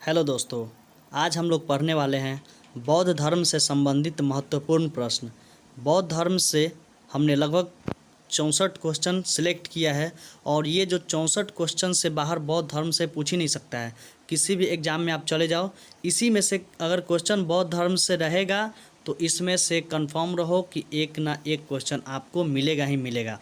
Hello दोस्तों, आज हम लोग पढ़ने वाले हैं बौद्ध धर्म से संबंधित महत्वपूर्ण प्रश्न। बौद्ध धर्म से हमने लगभग 64 क्वेश्चन सिलेक्ट किया है और ये जो 64 क्वेश्चन से बाहर बौद्ध धर्म से पूछ ही नहीं सकता है। किसी भी एग्ज़ाम में आप चले जाओ, इसी में से अगर क्वेश्चन बौद्ध धर्म से रहेगा तो इसमें से कंफर्म रहो कि एक ना एक क्वेश्चन आपको मिलेगा ही मिलेगा।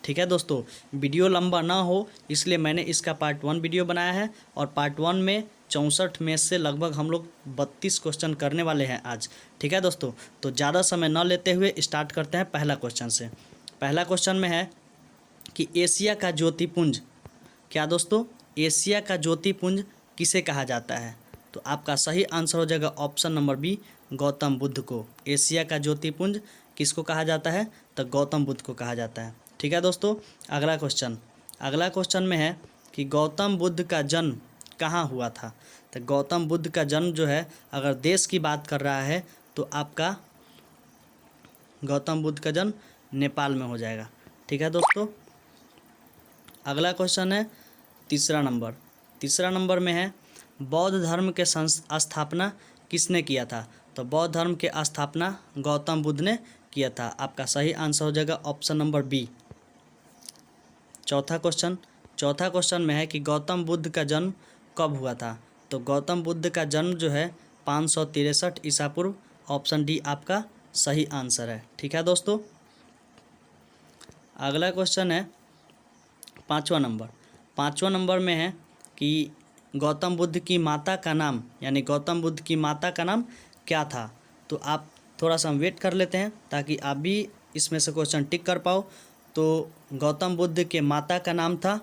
ठीक है दोस्तों, वीडियो लंबा ना हो इसलिए मैंने इसका पार्ट 1 वीडियो बनाया है और पार्ट 1 में 64 में से लगभग हम लोग 32 क्वेश्चन करने वाले हैं आज। ठीक है दोस्तों, तो ज़्यादा समय न लेते हुए स्टार्ट करते हैं पहला क्वेश्चन से। पहला क्वेश्चन में है कि एशिया का ज्योतिपुंज, क्या दोस्तों, एशिया का ज्योतिपुंज किसे कहा जाता है? तो आपका सही आंसर हो जाएगा option number B, Gautam Buddha को। एशिया का ज्योतिपुंज किसको कहा जाता है? तो गौतम बुद्ध को कहा जाता है। ठीक है दोस्तों, अगला क्वेश्चन में है कि गौतम बुद्ध का जन्म कहाँ हुआ था? तो गौतम बुद्ध का जन्म जो है, अगर देश की बात कर रहा है तो आपका गौतम बुद्ध का जन्म नेपाल में हो जाएगा। ठीक है दोस्तों, अगला क्वेश्चन है तीसरा नंबर में है बौद्ध धर्म के स्थापना किसने किया था? तो बौद्ध धर्म के स्थापना गौतम बुद्ध ने किया था। आपका सही आंसर हो जाएगा ऑप्शन नंबर बी। चौथा क्वेश्चन में है कि गौतम बुद्ध का जन्म कब हुआ था? तो गौतम बुद्ध का जन्म जो है 563 ईसा पूर्व। ऑप्शन डी आपका सही आंसर है। ठीक है दोस्तों, अगला क्वेश्चन है पाँचवा नंबर में है कि गौतम बुद्ध की माता का नाम, यानी गौतम बुद्ध की माता का नाम क्या था? तो आप थोड़ा सा वेट कर लेते हैं ताकि आप भी इसमें से क्वेश्चन टिक कर पाओ। तो गौतम बुद्ध के माता का नाम था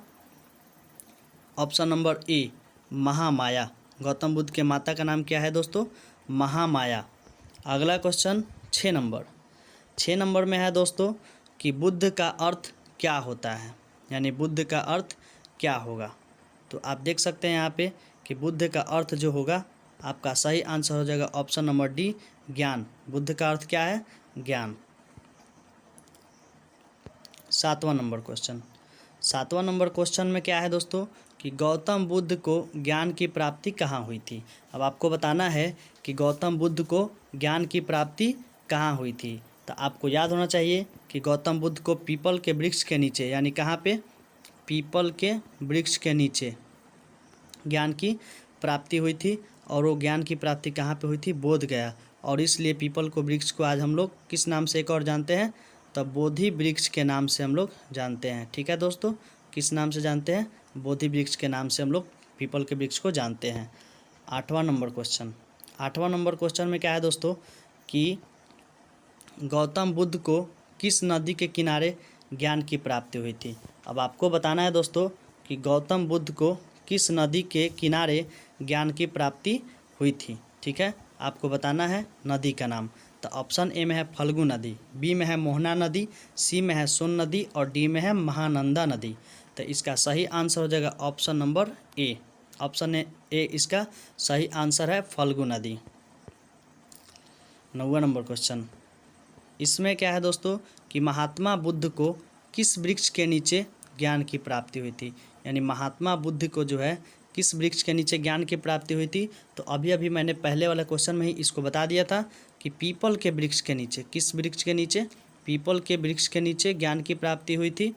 option number A, Mahamaya. Gautam Buddha के माता का नाम क्या है दोस्तों? महामाया। अगला क्वेश्चन 6 नंबर में है दोस्तों कि बुद्ध का अर्थ क्या होता है, यानी बुद्ध का अर्थ क्या होगा? तो आप देख सकते हैं यहाँ पे कि बुद्ध का अर्थ जो होगा, आपका सही आंसर हो जाएगा ऑप्शन नंबर डी, ज्ञान। बुद्ध का अर्थ क्या है? ज्ञान। 7वां नंबर क्वेश्चन में क्या है दोस्तों कि गौतम बुद्ध को ज्ञान की प्राप्ति कहाँ हुई थी? अब आपको बताना है कि गौतम बुद्ध को ज्ञान की प्राप्ति कहाँ हुई थी। तो आपको याद होना चाहिए कि गौतम बुद्ध को पीपल के वृक्ष के नीचे, यानी कहाँ पे? पीपल के वृक्ष के नीचे ज्ञान की प्राप्ति हुई थी। और वो ज्ञान की प्राप्ति कहाँ पे हुई थी? बोध गया। और इसलिए पीपल को वृक्ष को आज हम लोग किस नाम से एक और जानते हैं? तो बोधि वृक्ष के नाम से हम लोग जानते हैं। ठीक है दोस्तों, किस नाम से जानते हैं? बोधि वृक्ष के नाम से हम लोग पीपल के वृक्ष को जानते हैं। 8वां नंबर क्वेश्चन में क्या है दोस्तों कि गौतम बुद्ध को किस नदी के किनारे ज्ञान की प्राप्ति हुई थी? अब आपको बताना है दोस्तों कि गौतम बुद्ध को किस नदी के किनारे ज्ञान की प्राप्ति हुई थी। ठीक है, आपको बताना है नदी का नाम। तो ऑप्शन ए में है फल्गु नदी, बी में है मोहना नदी, सी में है सोन नदी और डी में है महानंदा नदी। तो इसका सही आंसर हो जाएगा option number A. Option A इसका सही आंसर है, फल्गु नदी। 9वां नंबर क्वेश्चन, इसमें क्या है दोस्तों कि महात्मा बुद्ध को किस वृक्ष के नीचे ज्ञान की प्राप्ति हुई थी? यानी महात्मा बुद्ध को जो है किस वृक्ष के नीचे ज्ञान की प्राप्ति हुई थी? तो अभी मैंने पहले वाला क्वेश्चन में ही इसको बता दिया था कि पीपल के वृक्ष के नीचे। किस वृक्ष के नीचे? पीपल के वृक्ष के नीचे ज्ञान की प्राप्ति हुई थी।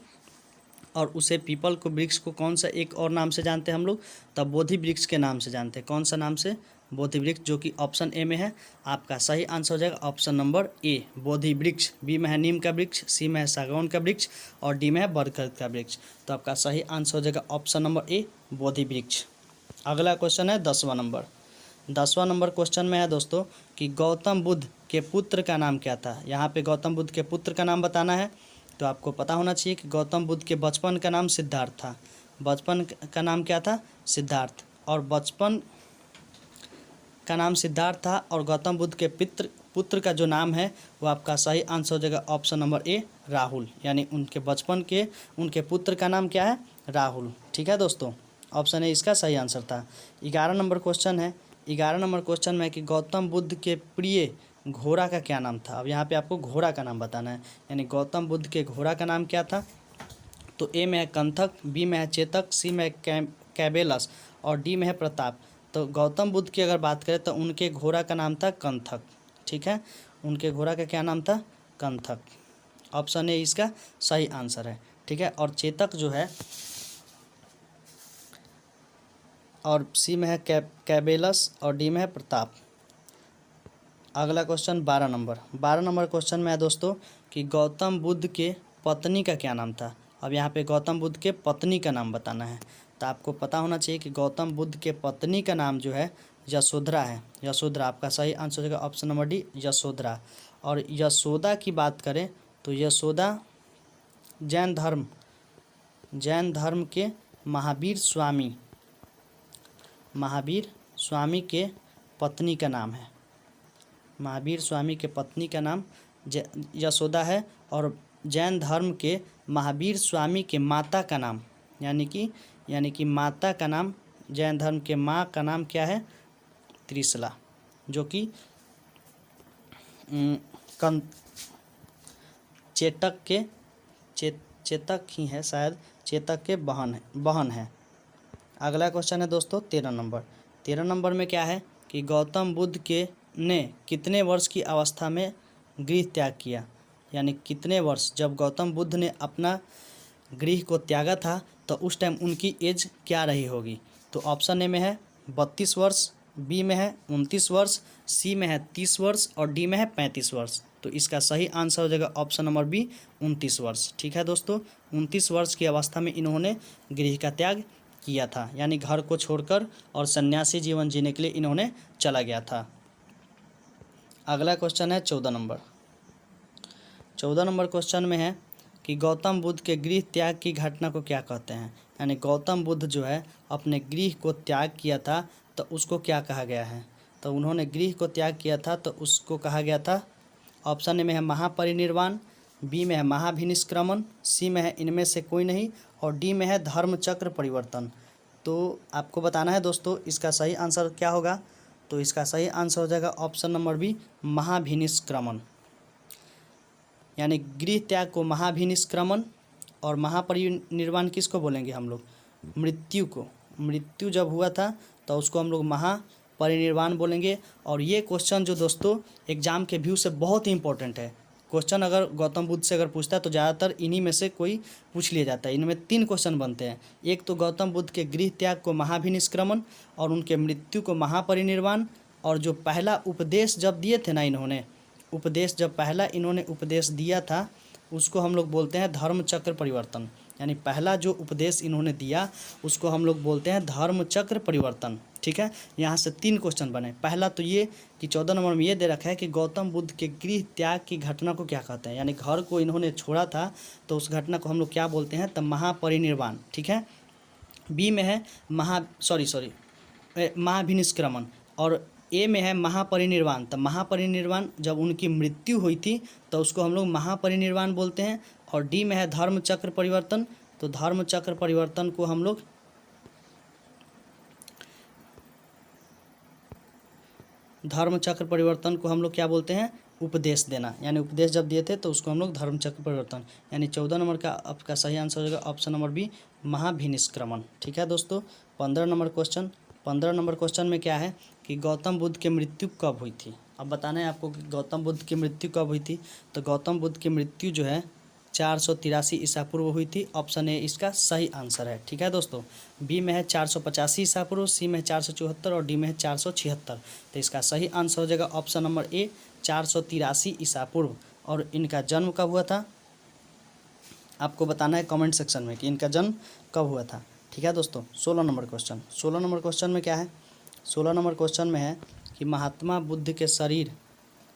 और उसे पीपल को वृक्ष को कौन सा एक और नाम से जानते हैं हम लोग? तब बोधि वृक्ष के नाम से जानते हैं। कौन सा नाम से? बोधि वृक्ष, जो कि ऑप्शन ए में है। आपका सही आंसर हो जाएगा ऑप्शन नंबर ए, बोधि वृक्ष। बी में है नीम का वृक्ष, सी में है सागौन का वृक्ष और डी में है बरगद का वृक्ष। तो आपका सही आंसर हो जाएगा ऑप्शन नंबर ए, बोधि वृक्ष। अगला क्वेश्चन है 10वां नंबर क्वेश्चन में है दोस्तों कि गौतम बुद्ध के पुत्र का नाम क्या था? यहाँ पे गौतम बुद्ध के पुत्र का नाम बताना है। तो आपको पता होना चाहिए कि गौतम बुद्ध के बचपन का नाम सिद्धार्थ था। बचपन का नाम क्या था? सिद्धार्थ। और बचपन का नाम सिद्धार्थ था और गौतम बुद्ध के पुत्र का जो नाम है वो आपका सही आंसर हो जाएगा ऑप्शन नंबर ए, राहुल। यानी उनके बचपन के उनके पुत्र का नाम क्या है? राहुल। ठीक है दोस्तों, ऑप्शन ए इसका सही आंसर था। 11 नंबर क्वेश्चन है। 11 नंबर क्वेश्चन में कि गौतम बुद्ध के प्रिय घोड़ा का क्या नाम था? अब यहाँ पे आपको घोड़ा का नाम बताना है, यानी गौतम बुद्ध के घोड़ा का नाम क्या था? तो ए में है कंथक, बी में है चेतक, सी में है कैबेलस और डी में है प्रताप। तो गौतम बुद्ध की अगर बात करें तो उनके घोड़ा का नाम था कंथक, ठीक है, उनके घोड़ा का क्या नाम था, कंथक। ऑप्शन ए इसका सही आंसर है, ठीक है। और चेतक जो है, और सी में है कैबेलस और डी में है प्रताप। अगला क्वेश्चन 12 नंबर क्वेश्चन में है दोस्तों कि गौतम बुद्ध के पत्नी का क्या नाम था। अब यहाँ पे गौतम बुद्ध के पत्नी का नाम बताना है, तो आपको पता होना चाहिए कि गौतम बुद्ध के पत्नी का नाम जो है यशोधरा है। यशोधरा आपका सही आंसर हो जाएगा, ऑप्शन नंबर डी यशोधरा। और यशोदा की बात करें तो यशोदा जैन धर्म के महावीर स्वामी के पत्नी का नाम है। महावीर स्वामी के पत्नी का नाम यशोदा है, और जैन धर्म के महावीर स्वामी के माता का नाम यानी कि माता का नाम, जैन धर्म के माँ का नाम क्या है, त्रिशला, जो कि चेतक ही है, शायद चेतक के बहन है। अगला क्वेश्चन है दोस्तों 13 नंबर में क्या है कि गौतम बुद्ध ने कितने वर्ष की अवस्था में गृह त्याग किया, यानी कितने वर्ष, जब गौतम बुद्ध ने अपना गृह को त्यागा था तो उस टाइम उनकी एज क्या रही होगी। तो ऑप्शन ए में है 32 वर्ष, बी में है 29 वर्ष, सी में है 30 वर्ष और डी में है 35 वर्ष। तो इसका सही आंसर हो जाएगा ऑप्शन नंबर बी 29 वर्ष, ठीक है दोस्तों। 29 वर्ष की अवस्था में इन्होंने गृह का त्याग किया था, यानी घर को छोड़कर और सन्यासी जीवन जीने के लिए इन्होंने चला गया था। अगला क्वेश्चन है 14 नंबर क्वेश्चन में है कि गौतम बुद्ध के गृह त्याग की घटना को क्या कहते हैं, यानी गौतम बुद्ध जो है अपने गृह को त्याग किया था तो उसको क्या कहा गया है। तो उन्होंने गृह को त्याग किया था तो उसको कहा गया था, ऑप्शन ए में है महापरिनिर्वाण, बी में है महाभिनिष्क्रमण, सी में है इनमें से कोई नहीं और डी में है धर्मचक्र परिवर्तन। तो आपको बताना है दोस्तों इसका सही आंसर क्या होगा। तो इसका सही आंसर हो जाएगा ऑप्शन नंबर बी महाभिनिष्क्रमण, यानी गृह त्याग को महाभिनिष्क्रमण और महापरिनिर्वाण किसको बोलेंगे हम लोग, मृत्यु को। मृत्यु जब हुआ था तो उसको हम लोग महापरिनिर्वाण बोलेंगे। और ये क्वेश्चन जो दोस्तों एग्जाम के व्यू से बहुत ही इंपॉर्टेंट है। क्वेश्चन अगर गौतम बुद्ध से अगर पूछता है तो ज़्यादातर इन्हीं में से कोई पूछ लिया जाता है। इनमें 3 क्वेश्चन बनते हैं, एक तो गौतम बुद्ध के गृह त्याग को महाभिनिष्क्रमण और उनके मृत्यु को महापरिनिर्वाण, और जो पहला उपदेश जब दिए थे ना इन्होंने, जब पहला इन्होंने उपदेश दिया था उसको हम लोग बोलते हैं धर्मचक्र परिवर्तन, यानी पहला जो उपदेश इन्होंने दिया उसको हम लोग बोलते हैं धर्मचक्र परिवर्तन, ठीक है। यहाँ से 3 क्वेश्चन बने। पहला तो ये कि 14 नंबर में ये दे रखा है कि गौतम बुद्ध के गृह त्याग की घटना को क्या कहते हैं, यानी घर को इन्होंने छोड़ा था तो उस घटना को हम लोग क्या बोलते हैं, तब महापरिनिर्वाण, ठीक है। बी में है महाभिनिष्क्रमण, और ए में है महापरिनिर्वाण। तो महापरिनिर्वाण जब उनकी मृत्यु हुई थी तो उसको हम लोग महापरिनिर्वाण बोलते हैं। और डी में है धर्मचक्र परिवर्तन, तो धर्मचक्र परिवर्तन को हम लोग क्या बोलते हैं, उपदेश देना, यानी उपदेश जब दिए थे तो उसको हम लोग धर्मचक्र परिवर्तन, यानी 14 नंबर का आपका सही आंसर हो जाएगा ऑप्शन नंबर बी महाभिनिष्क्रमण, ठीक है दोस्तों। 15 नंबर क्वेश्चन में क्या है कि गौतम बुद्ध की मृत्यु कब हुई थी। अब बताना है आपको कि गौतम बुद्ध की मृत्यु कब हुई थी। तो गौतम बुद्ध की मृत्यु जो है 483 ईसा पूर्व हुई थी, ऑप्शन ए इसका सही आंसर है, ठीक है दोस्तों। बी में है 485 ईसा पूर्व, सी में है 474 और डी में है 476। तो इसका सही आंसर हो जाएगा ऑप्शन नंबर ए 483 ईसा पूर्व। और इनका जन्म कब हुआ था आपको बताना है कमेंट सेक्शन में कि इनका जन्म कब हुआ था, ठीक है दोस्तों। 16 नंबर क्वेश्चन में क्या है, 16 नंबर क्वेश्चन में है कि महात्मा बुद्ध के शरीर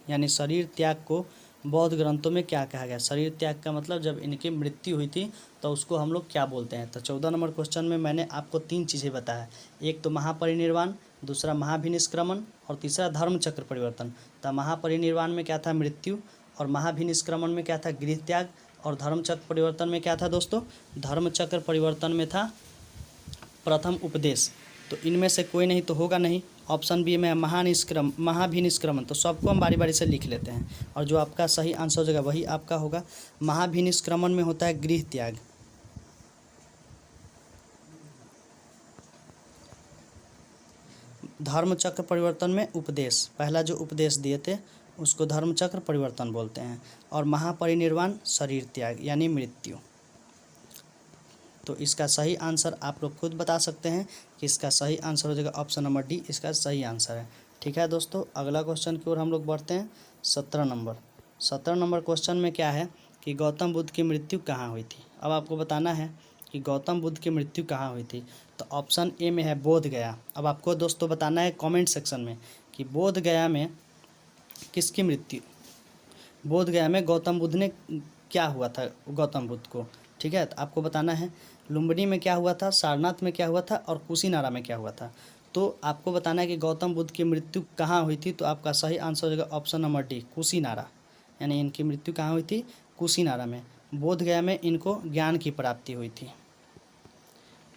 यानी शरीर त्याग को बौद्ध ग्रंथों में क्या कहा गया। शरीर त्याग का मतलब जब इनकी मृत्यु हुई थी तो उसको हम लोग क्या बोलते हैं। तो 14 नंबर क्वेश्चन में मैंने आपको 3 चीज़ें बताया, एक तो महापरिनिर्वाण, दूसरा महाभिनिष्क्रमण और तीसरा धर्मचक्र परिवर्तन। तो महापरिनिर्वाण में क्या था, मृत्यु, और महाभिनिष्क्रमण में क्या था, गृह त्याग, और धर्मचक्र परिवर्तन में क्या था दोस्तों, धर्मचक्र परिवर्तन में था प्रथम उपदेश। तो इनमें से कोई नहीं तो होगा नहीं, ऑप्शन बी में महाभिनिष्क्रमण। तो सबको हम बारी बारी से लिख लेते हैं और जो आपका सही आंसर हो जाएगा वही आपका होगा। महाभिनिष्क्रमण में होता है गृह त्याग, धर्मचक्र परिवर्तन में उपदेश, पहला जो उपदेश दिए थे उसको धर्मचक्र परिवर्तन बोलते हैं। और महापरिनिर्वाण शरीर त्याग यानी मृत्यु। तो इसका सही आंसर आप लोग खुद बता सकते हैं कि इसका सही आंसर हो जाएगा ऑप्शन नंबर डी, इसका सही आंसर है। ठीक है दोस्तों, अगला क्वेश्चन की ओर हम लोग बढ़ते हैं। 17 नंबर क्वेश्चन में क्या है कि गौतम बुद्ध की मृत्यु कहाँ हुई थी। अब आपको बताना है कि गौतम बुद्ध की मृत्यु कहाँ हुई थी। तो ऑप्शन ए में है बोध गया। अब आपको दोस्तों बताना है कमेंट सेक्शन में कि बोध गया में किसकी मृत्यु, बोध गया में गौतम बुद्ध ने क्या हुआ था गौतम बुद्ध को। ठीक है, तो आपको बताना है लुम्बिनी में क्या हुआ था, सारनाथ में क्या हुआ था और कुशीनारा में क्या हुआ था। तो आपको बताना है कि गौतम बुद्ध की मृत्यु कहाँ हुई थी। तो आपका सही आंसर हो जाएगा ऑप्शन नंबर डी, कुशीनारा। यानी इनकी मृत्यु कहाँ हुई थी, कुशीनारा में। बोध गया में इनको ज्ञान की प्राप्ति हुई थी,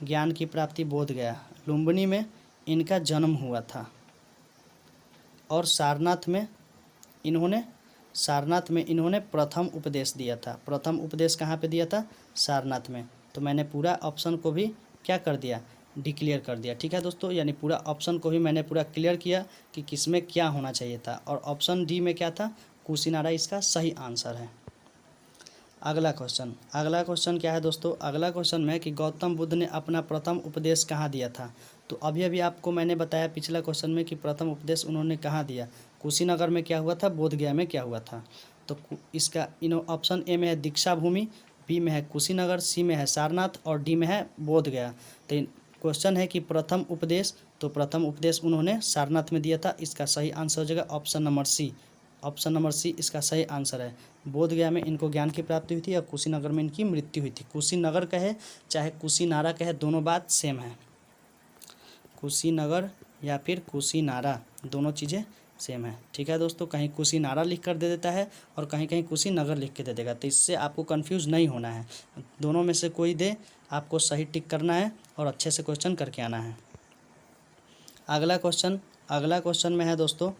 ज्ञान की प्राप्ति बोध गया। लुम्बिनी में इनका जन्म हुआ था। और सारनाथ में इन्होंने प्रथम उपदेश दिया था। प्रथम उपदेश कहाँ पे दिया था, सारनाथ में। तो मैंने पूरा ऑप्शन को भी क्या कर दिया, डिक्लेयर कर दिया। ठीक है दोस्तों, यानी पूरा ऑप्शन को भी मैंने पूरा क्लियर किया कि किसमें क्या होना चाहिए था। और ऑप्शन डी में क्या था, कुशीनारा इसका सही आंसर है। अगला क्वेश्चन क्या है दोस्तों, अगला क्वेश्चन में कि गौतम बुद्ध ने अपना प्रथम उपदेश कहाँ दिया था। तो अभी आपको मैंने बताया पिछला क्वेश्चन में कि प्रथम उपदेश उन्होंने कहाँ दिया, कुशीनगर में क्या हुआ था, बोधगया में क्या हुआ था। तो इसका ऑप्शन ए में है दीक्षा भूमि, बी में है कुशीनगर, सी में है सारनाथ और डी में है बोधगया। तो क्वेश्चन है कि प्रथम उपदेश, तो प्रथम उपदेश उन्होंने सारनाथ में दिया था। इसका सही आंसर हो जाएगा option number C. Option number C इसका सही आंसर है। बोधगया में इनको ज्ञान की प्राप्ति हुई थी और कुशीनगर में इनकी मृत्यु हुई थी। कुशीनगर कहे चाहे कुशीनारा कहे, दोनों बात सेम है। कुशीनगर या फिर कुशीनारा, दोनों चीज़ें सेम है। ठीक है दोस्तों, कहीं कुशीनारा लिख कर दे देता है और कहीं कहीं कुशीनगर लिख के दे देगा। तो इससे आपको कंफ्यूज नहीं होना है, दोनों में से कोई दे, आपको सही टिक करना है और अच्छे से क्वेश्चन करके आना है। अगला क्वेश्चन में है दोस्तों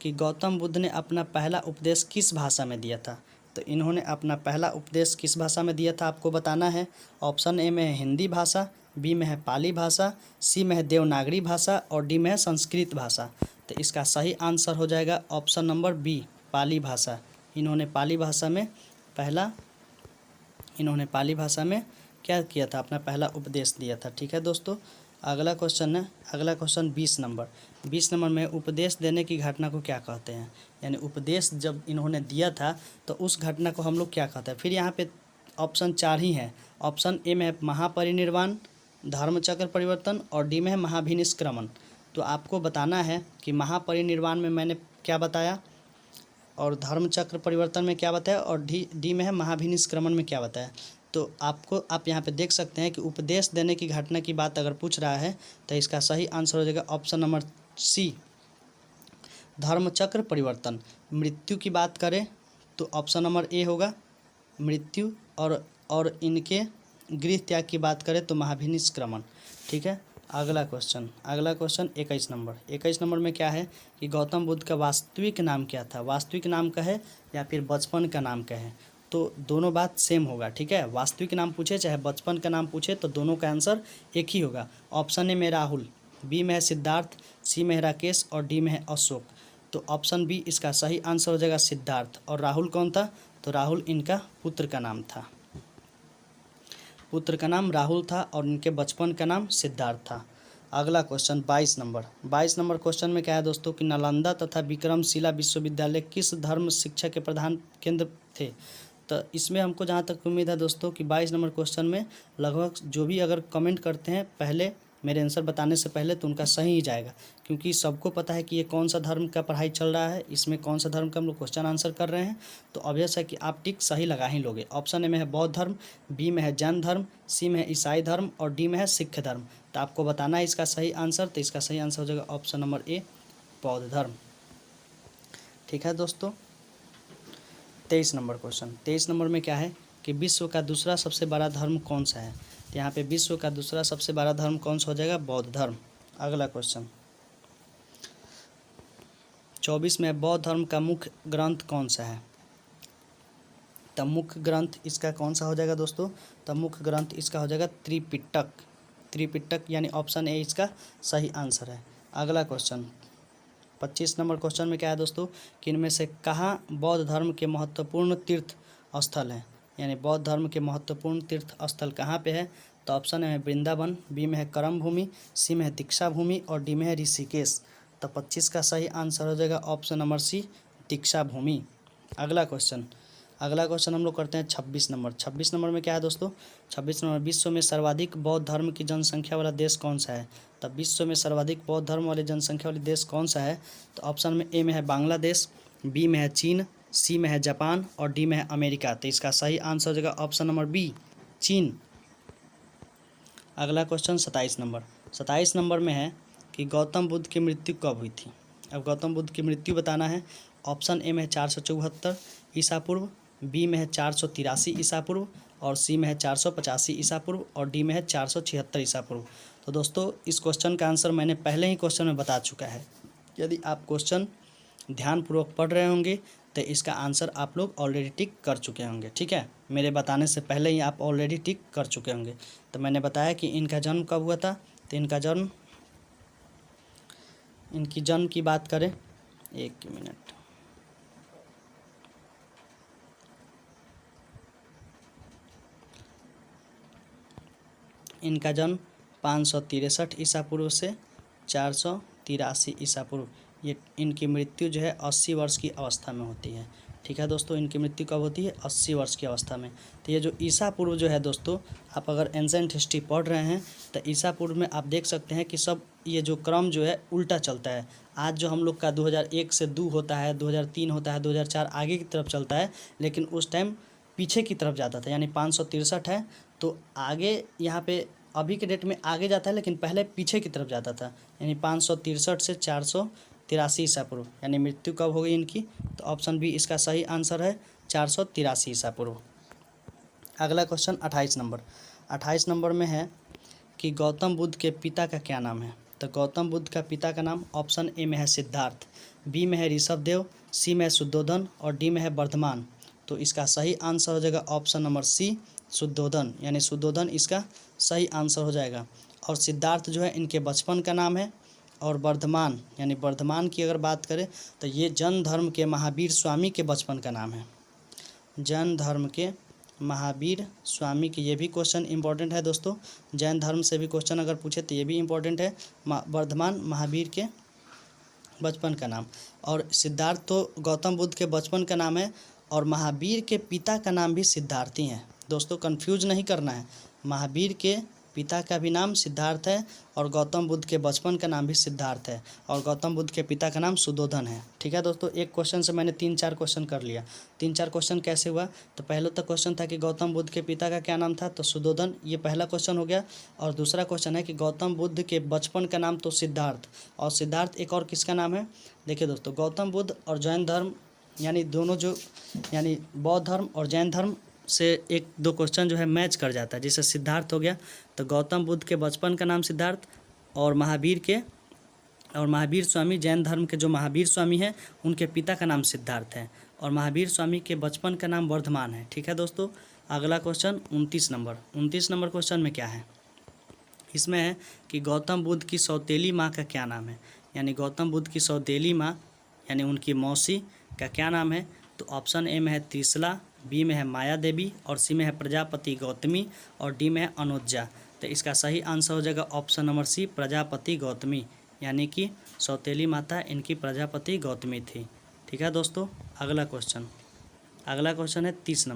कि गौतम बुद्ध ने अपना पहला उपदेश किस भाषा में दिया था। तो इन्होंने अपना पहला उपदेश किस भाषा में दिया था आपको बताना है। ऑप्शन ए में है हिंदी भाषा, बी में है पाली भाषा, सी में है देवनागरी भाषा और डी में है संस्कृत भाषा। तो इसका सही आंसर हो जाएगा ऑप्शन नंबर बी, पाली भाषा। इन्होंने पाली भाषा में क्या किया था, अपना पहला उपदेश दिया था। ठीक है दोस्तों, अगला क्वेश्चन 20 नंबर में उपदेश देने की घटना को क्या कहते हैं। यानी उपदेश जब इन्होंने दिया था तो उस घटना को हम लोग क्या कहते हैं। फिर यहाँ पे ऑप्शन 4 ही हैं। ऑप्शन ए में है महापरिनिर्वाण, धर्मचक्र परिवर्तन और डी में है महाभिनिष्क्रमण। तो आपको बताना है कि महापरिनिर्वाण में मैंने क्या बताया और धर्मचक्र परिवर्तन में क्या बताया और डी में है महाभिनिष्क्रमण में क्या बताया। तो आप यहाँ पे देख सकते हैं कि उपदेश देने की घटना की बात अगर पूछ रहा है तो इसका सही आंसर हो जाएगा ऑप्शन नंबर सी, धर्मचक्र परिवर्तन। मृत्यु की बात करें तो ऑप्शन नंबर ए होगा मृत्यु, और इनके गृह त्याग की बात करें तो महाभिनिष्क्रमण। ठीक है, अगला क्वेश्चन 21 नंबर में क्या है कि गौतम बुद्ध का वास्तविक नाम क्या था। वास्तविक नाम कहे या फिर बचपन का नाम कहे तो दोनों बात सेम होगा। ठीक है, वास्तविक नाम पूछे चाहे बचपन का नाम पूछे तो दोनों का आंसर एक ही होगा। ऑप्शन ए में राहुल, बी में है सिद्धार्थ, सी में है राकेश और डी में है अशोक। तो ऑप्शन बी इसका सही आंसर हो जाएगा सिद्धार्थ। और राहुल कौन था, तो राहुल इनका पुत्र का नाम था, पुत्र का नाम राहुल था और इनके बचपन का नाम सिद्धार्थ था। अगला क्वेश्चन 22 नंबर क्वेश्चन में क्या है दोस्तों कि नालंदा तथा विक्रमशिला विश्वविद्यालय किस धर्म शिक्षा के प्रधान केंद्र थे। तो इसमें हमको जहाँ तक उम्मीद है दोस्तों कि 22 नंबर क्वेश्चन में लगभग जो भी अगर कमेंट करते हैं पहले मेरे आंसर बताने से पहले तो उनका सही ही जाएगा, क्योंकि सबको पता है कि ये कौन सा धर्म का पढ़ाई चल रहा है, इसमें कौन सा धर्म का हम लोग क्वेश्चन आंसर कर रहे हैं। तो ऑब्वियस है कि आप टिक सही लगा ही लोगे। ऑप्शन ए में है बौद्ध धर्म, बी में है जैन धर्म, सी में है ईसाई धर्म और डी में है सिख धर्म। तो आपको बताना है इसका सही आंसर। तो इसका सही आंसर हो जाएगा ऑप्शन नंबर ए, बौद्ध धर्म। ठीक है दोस्तों, 23 नंबर में क्या है कि विश्व का दूसरा सबसे बड़ा धर्म कौन सा है। तो यहाँ पे विश्व का दूसरा सबसे बड़ा धर्म कौन सा हो जाएगा, बौद्ध धर्म। अगला क्वेश्चन 24 में बौद्ध धर्म का मुख्य ग्रंथ कौन सा है। तो मुख्य ग्रंथ इसका कौन सा हो जाएगा दोस्तों, तो मुख्य ग्रंथ इसका हो जाएगा त्रिपिटक यानी ऑप्शन ए इसका सही आंसर है। अगला क्वेश्चन 25 नंबर क्वेश्चन में क्या है दोस्तों कि इनमें से कहाँ बौद्ध धर्म के महत्वपूर्ण तीर्थ स्थल हैं, यानी बौद्ध धर्म के महत्वपूर्ण तीर्थ स्थल कहाँ पे है। तो ऑप्शन है वृंदावन, बी में है करम भूमि, सी में है दीक्षा भूमि और डी में है ऋषिकेश। तो 25 का सही आंसर हो जाएगा ऑप्शन नंबर सी, दीक्षा भूमि। अगला क्वेश्चन हम लोग करते हैं 26 नंबर में क्या है दोस्तों। 26 नंबर, विश्व में सर्वाधिक बौद्ध धर्म की जनसंख्या वाला देश कौन सा है। तब विश्व में सर्वाधिक बौद्ध धर्म वाले जनसंख्या वाले देश कौन सा है। तो ऑप्शन में ए में है बांग्लादेश, बी में है चीन, सी में है जापान और डी में है अमेरिका। तो इसका सही आंसर हो जाएगा ऑप्शन नंबर बी, चीन। अगला क्वेश्चन 27 नंबर में है कि गौतम बुद्ध की मृत्यु कब हुई थी। अब गौतम बुद्ध की मृत्यु बताना है। ऑप्शन ए में है 474 ईसा पूर्व, बी में है 483 ईसा पूर्व और सी में है 485 ईसा पूर्व और डी में है 476 ईसा पूर्व। तो दोस्तों इस क्वेश्चन का आंसर मैंने पहले ही क्वेश्चन में बता चुका है। यदि आप क्वेश्चन ध्यानपूर्वक पढ़ रहे होंगे तो इसका आंसर आप लोग ऑलरेडी टिक कर चुके होंगे। ठीक है, मेरे बताने से पहले ही आप ऑलरेडी टिक कर चुके होंगे। तो मैंने बताया कि इनका जन्म कब हुआ था। तो इनकी जन्म की बात करें, एक मिनट, इनका जन्म 563 ईसा पूर्व से 483 ईसा पूर्व। ये इनकी मृत्यु जो है 80 वर्ष की अवस्था में होती है। ठीक है दोस्तों, इनकी मृत्यु कब होती है, 80 वर्ष की अवस्था में। तो ये जो ईसा पूर्व जो है दोस्तों, आप अगर एंसेंट हिस्ट्री पढ़ रहे हैं तो ईसा पूर्व में आप देख सकते हैं कि सब ये जो क्रम जो है उल्टा चलता है। आज जो हम लोग का 2001 से 2 होता है, 2003 होता है, 2004 आगे की तरफ चलता है, लेकिन उस टाइम पीछे की तरफ जाता था। यानी 563 है तो आगे यहाँ पे अभी के डेट में आगे जाता है, लेकिन पहले पीछे की तरफ जाता था। यानी 563 से 483 ईसा पूर्व, यानी मृत्यु कब हो गई इनकी। तो ऑप्शन बी इसका सही आंसर है, 483 ईसा पूर्व। अगला क्वेश्चन 28 नंबर में है कि गौतम बुद्ध के पिता का क्या नाम है। तो गौतम बुद्ध का पिता का नाम ऑप्शन ए में है सिद्धार्थ, बी में है ऋषभदेव, सी में है शुद्धोधन और डी में है वर्धमान। तो इसका सही आंसर हो जाएगा ऑप्शन नंबर सी, शुद्धोधन, यानी शुद्धोधन इसका सही आंसर हो जाएगा। और सिद्धार्थ जो है इनके बचपन का नाम है और वर्धमान, यानी वर्धमान की अगर बात करें तो ये जैन धर्म के महावीर स्वामी के बचपन का नाम है। जैन धर्म के महावीर स्वामी के, ये भी क्वेश्चन इंपॉर्टेंट है दोस्तों। जैन धर्म से भी क्वेश्चन अगर पूछे तो ये भी इंपॉर्टेंट है। वर्धमान महावीर के बचपन का नाम, और सिद्धार्थ तो गौतम बुद्ध के बचपन का नाम है और महावीर के पिता का नाम भी सिद्धार्थ ही है। दोस्तों कंफ्यूज नहीं करना है, महावीर के पिता का भी नाम सिद्धार्थ है और गौतम बुद्ध के बचपन का नाम भी सिद्धार्थ है और गौतम बुद्ध के पिता का नाम शुद्धोधन है। ठीक है दोस्तों, एक क्वेश्चन से मैंने 3-4 क्वेश्चन कर लिया। 3-4 क्वेश्चन कैसे हुआ, तो पहले तो क्वेश्चन था कि गौतम बुद्ध के पिता का क्या नाम था, तो शुद्धोधन, ये पहला क्वेश्चन हो गया। और दूसरा क्वेश्चन है कि गौतम बुद्ध के बचपन का नाम तो सिद्धार्थ, और सिद्धार्थ एक और किसका नाम है। देखिए दोस्तों, गौतम बुद्ध और जैन धर्म, यानी दोनों जो, यानी बौद्ध धर्म और जैन धर्म से 1-2 क्वेश्चन जो है मैच कर जाता है। जैसे सिद्धार्थ हो गया तो गौतम बुद्ध के बचपन का नाम सिद्धार्थ, और महावीर स्वामी, जैन धर्म के जो महावीर स्वामी हैं उनके पिता का नाम सिद्धार्थ है और महावीर स्वामी के बचपन का नाम वर्धमान है। ठीक है दोस्तों, अगला क्वेश्चन 29 नंबर क्वेश्चन में क्या है, इसमें है कि गौतम बुद्ध की सौतेली माँ का क्या नाम है। यानी गौतम बुद्ध की सौतेली माँ, यानी उनकी मौसी का क्या नाम है। तो ऑप्शन ए में है त्रिशला, बी में है माया देवी और सी में है प्रजापति गौतमी और डी में है अनुज्जा। तो इसका सही आंसर हो जाएगा option number C, Prajapati Gautami, यानी कि सौतेली माता इनकी प्रजापति गौतमी थी। ठीक है दोस्तों, अगला क्वेश्चन है 30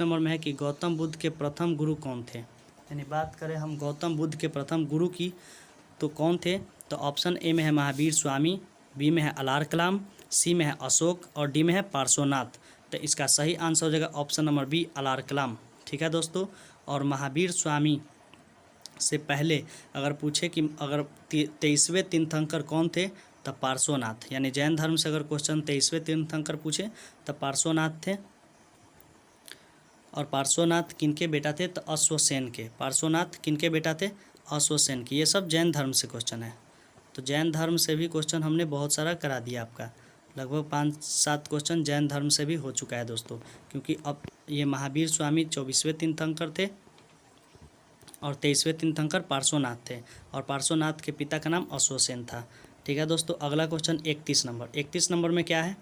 नंबर में है कि गौतम बुद्ध के प्रथम गुरु कौन थे। यानी बात करें हम गौतम बुद्ध के प्रथम गुरु की तो कौन थे। तो ऑप्शन ए में है महावीर स्वामी, बी में है अलार कलाम, सी में है अशोक और डी में है पार्श्वनाथ। तो इसका सही आंसर हो जाएगा ऑप्शन नंबर बी, अलार कलाम। ठीक है दोस्तों, और महावीर स्वामी से पहले अगर पूछे कि अगर 23वें तीर्थंकर कौन थे, तब पार्श्वनाथ, यानी जैन धर्म से अगर क्वेश्चन 23वें तीर्थंकर पूछे तब पार्श्वनाथ थे। और पार्श्वनाथ किनके बेटा थे, तो अश्वसेन के। पार्श्वनाथ किनके बेटा थे, अश्वसेन के। ये सब जैन धर्म से क्वेश्चन है। तो जैन धर्म से भी क्वेश्चन हमने बहुत सारा करा दिया, आपका लगभग 5-7 क्वेश्चन जैन धर्म से भी हो चुका है दोस्तों, क्योंकि अब ये महावीर स्वामी 24वें तीर्थंकर थे और 23वें तीर्थंकर पार्श्वनाथ थे और पार्श्वनाथ के पिता का नाम अश्वसेन था। ठीक है दोस्तों, अगला क्वेश्चन 31 नंबर में क्या है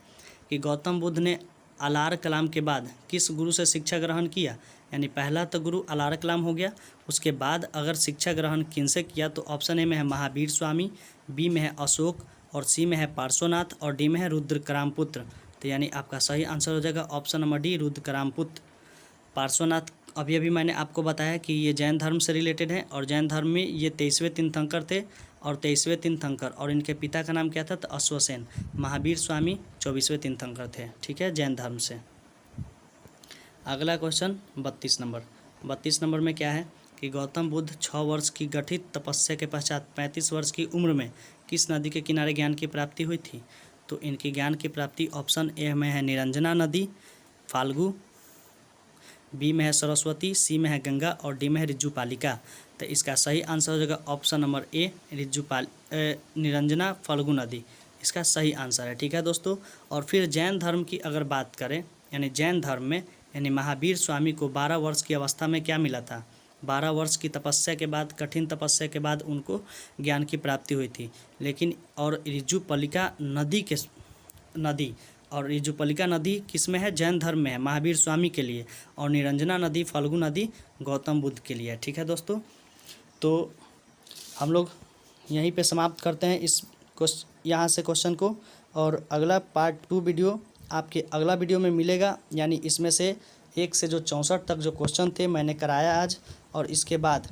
कि गौतम बुद्ध ने अलार कलाम के बाद किस गुरु से शिक्षा ग्रहण किया। यानी पहला तो गुरु अलार कलाम हो गया, उसके बाद अगर शिक्षा ग्रहण किनसे किया तो ऑप्शन ए में है महावीर स्वामी, बी में है अशोक और सी में है पार्श्वनाथ और डी में है रुद्रकरामपुत्र। तो यानी आपका सही आंसर हो जाएगा ऑप्शन नंबर डी रुद्रकरामपुत्र। पार्श्वनाथ अभी मैंने आपको बताया कि ये जैन धर्म से रिलेटेड है और जैन धर्म में ये 23वें तीर्थंकर थे और 23वें तीर्थंकर और इनके पिता का नाम क्या था तो अश्वसेन। महावीर स्वामी 24वें तीर्थंकर थे। ठीक है, जैन धर्म से। अगला क्वेश्चन 32 नंबर में क्या है कि गौतम बुद्ध 6 वर्ष की गठित तपस्या के पश्चात 35 वर्ष की उम्र में किस नदी के किनारे ज्ञान की प्राप्ति हुई थी। तो इनकी ज्ञान की प्राप्ति ऑप्शन ए में है निरंजना नदी फाल्गु, बी में है सरस्वती, सी में है गंगा और डी में है रिज्जुपालिका। तो इसका सही आंसर हो जाएगा option number A Niranjana Falgu नदी, इसका सही आंसर है। ठीक है दोस्तों, और फिर जैन धर्म की अगर बात करें यानी जैन धर्म में यानी महावीर स्वामी को 12 वर्ष की अवस्था में क्या मिला था। 12 वर्ष की तपस्या के बाद, कठिन तपस्या के बाद उनको ज्ञान की प्राप्ति हुई थी। लेकिन और रिज्जुपालिका नदी किस में है, जैन धर्म में है, महावीर स्वामी के लिए, और निरंजना नदी फाल्गु नदी गौतम बुद्ध के लिए। ठीक है दोस्तों, तो हम लोग यहीं पे समाप्त करते हैं यहाँ से क्वेश्चन को, और अगला पार्ट 2 वीडियो आपके अगला वीडियो में मिलेगा। यानी इसमें से 1 से जो 64 तक जो क्वेश्चन थे मैंने कराया आज, और इसके बाद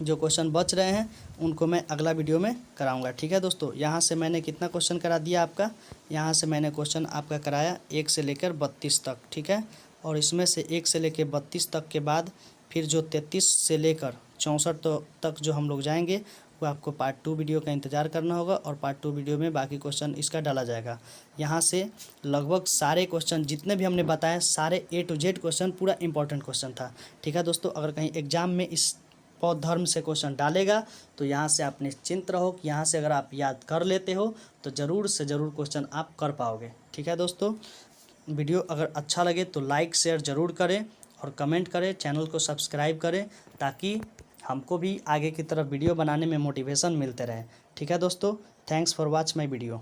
जो क्वेश्चन बच रहे हैं उनको मैं अगला वीडियो में कराऊंगा। ठीक है दोस्तों, यहाँ से मैंने कितना क्वेश्चन करा दिया आपका, यहाँ से मैंने क्वेश्चन आपका कराया 1 से लेकर 32 तक। ठीक है, और इसमें से 1 से लेकर 32 तक के बाद फिर जो 33 से लेकर 64 तक जो हम लोग जाएंगे वो आपको पार्ट 2 वीडियो का इंतज़ार करना होगा, और पार्ट 2 वीडियो में बाकी क्वेश्चन इसका डाला जाएगा। यहाँ से लगभग सारे क्वेश्चन जितने भी हमने बताए सारे A to Z क्वेश्चन पूरा इंपॉर्टेंट क्वेश्चन था। ठीक है दोस्तों, अगर कहीं एग्जाम में इस बौद्ध धर्म से क्वेश्चन डालेगा तो यहाँ से आप निश्चिंत रहो कि यहाँ से अगर आप याद कर लेते हो तो ज़रूर से ज़रूर क्वेश्चन आप कर पाओगे। ठीक है दोस्तों, वीडियो अगर अच्छा लगे तो लाइक शेयर ज़रूर करें और कमेंट करें, चैनल को सब्सक्राइब करें ताकि हमको भी आगे की तरफ वीडियो बनाने में मोटिवेशन मिलते रहे। ठीक है दोस्तों, thanks for watch my video.